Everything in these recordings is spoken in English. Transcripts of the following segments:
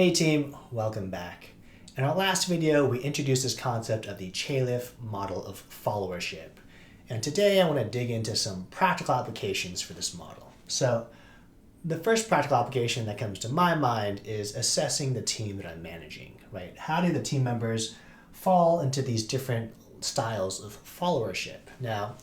Hey team, welcome back. In our last video, we introduced this concept of the Chalif model of followership. And today I want to dig into some practical applications for this model. So the first practical application that comes to my mind is assessing the team that I'm managing, right? How do the team members fall into these different styles of followership? Now,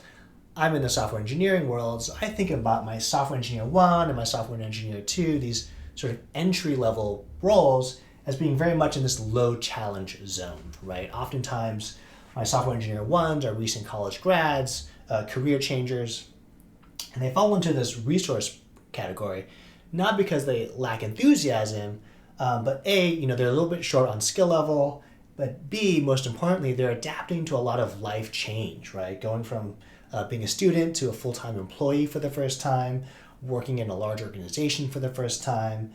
I'm in the software engineering world, so I think about my software engineer 1 and my software engineer 2, these sort of entry-level roles, as being very much in this low challenge zone, right? Oftentimes, my software engineer 1s are recent college grads, career changers, and they fall into this resource category, not because they lack enthusiasm, but A, they're a little bit short on skill level, but B, most importantly, they're adapting to a lot of life change, right? Going from being a student to a full-time employee for the first time, working in a large organization for the first time,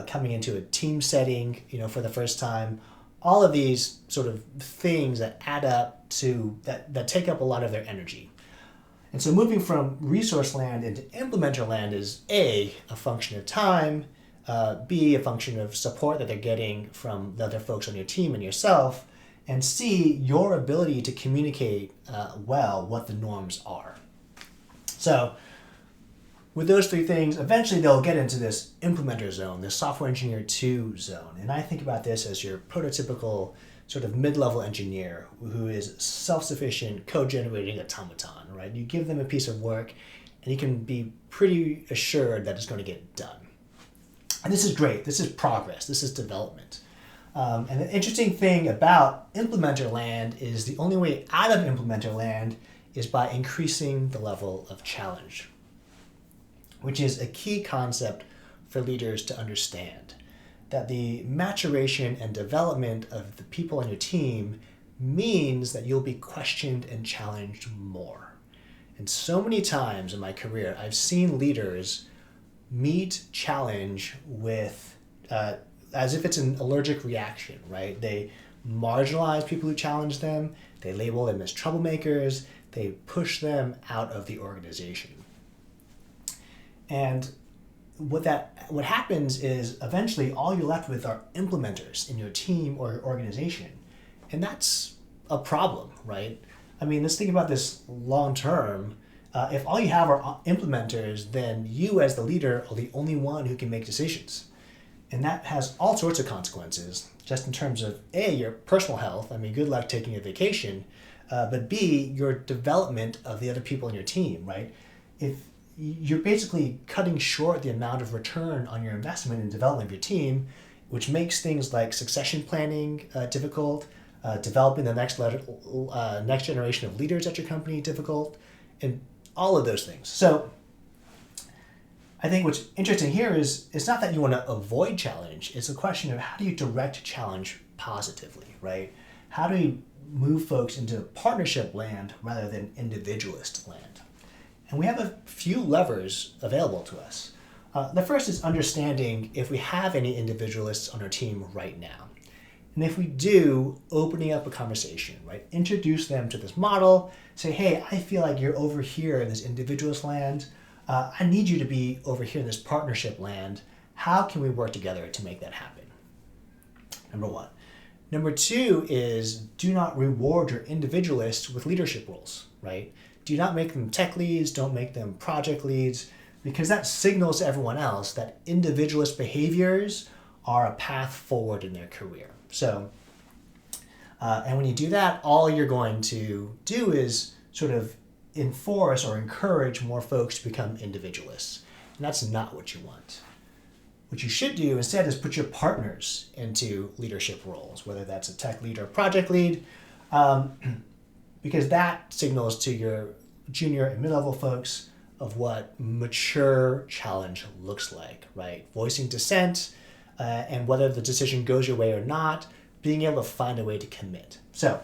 coming into a team setting, for the first time. All of these sort of things that add up to, that take up a lot of their energy. And so moving from resource land into implementer land is A, a function of time, B, a function of support that they're getting from the other folks on your team and yourself, and C, your ability to communicate well what the norms are. So with those three things, eventually they'll get into this implementer zone, this software engineer 2 zone. And I think about this as your prototypical sort of mid-level engineer who is self-sufficient, code-generating automaton, right? You give them a piece of work and you can be pretty assured that it's going to get done. And this is great. This is progress. This is development. And the interesting thing about implementer land is the only way out of implementer land is by increasing the level of challenge, which is a key concept for leaders to understand, that the maturation and development of the people on your team means that you'll be questioned and challenged more. And so many times in my career, I've seen leaders meet challenge with as if it's an allergic reaction, right? They marginalize people who challenge them, they label them as troublemakers, they push them out of the organization. And what happens is eventually all you're left with are implementers in your team or your organization. And that's a problem, right? I mean, let's think about this long term. If all you have are implementers, then you as the leader are the only one who can make decisions. And that has all sorts of consequences, just in terms of A, your personal health. I mean, good luck taking a vacation. But B, your development of the other people in your team, right? If you're basically cutting short the amount of return on your investment in development of your team, which makes things like succession planning difficult, developing the next generation of leaders at your company difficult, and all of those things. So I think what's interesting here is it's not that you want to avoid challenge. It's a question of how do you direct challenge positively, right? How do you move folks into partnership land rather than individualist land? And we have a few levers available to us. The first is understanding if we have any individualists on our team right now. And if we do, opening up a conversation, right? Introduce them to this model. Say, hey, I feel like you're over here in this individualist land. I need you to be over here in this partnership land. How can we work together to make that happen? Number one. Number two is do not reward your individualists with leadership roles, right? Do not make them tech leads, don't make them project leads, because that signals to everyone else that individualist behaviors are a path forward in their career. So, and when you do that, all you're going to do is sort of enforce or encourage more folks to become individualists. And that's not what you want. What you should do instead is put your partners into leadership roles, whether that's a tech lead or a project lead, because that signals to your junior and mid-level folks of what mature challenge looks like, right? Voicing dissent, and whether the decision goes your way or not, being able to find a way to commit. So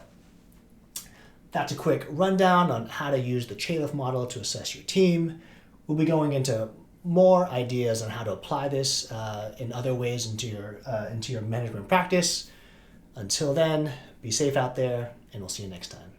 that's a quick rundown on how to use the Chalif model to assess your team. We'll be going into more ideas on how to apply this in other ways into your management practice. Until then, be safe out there, and we'll see you next time.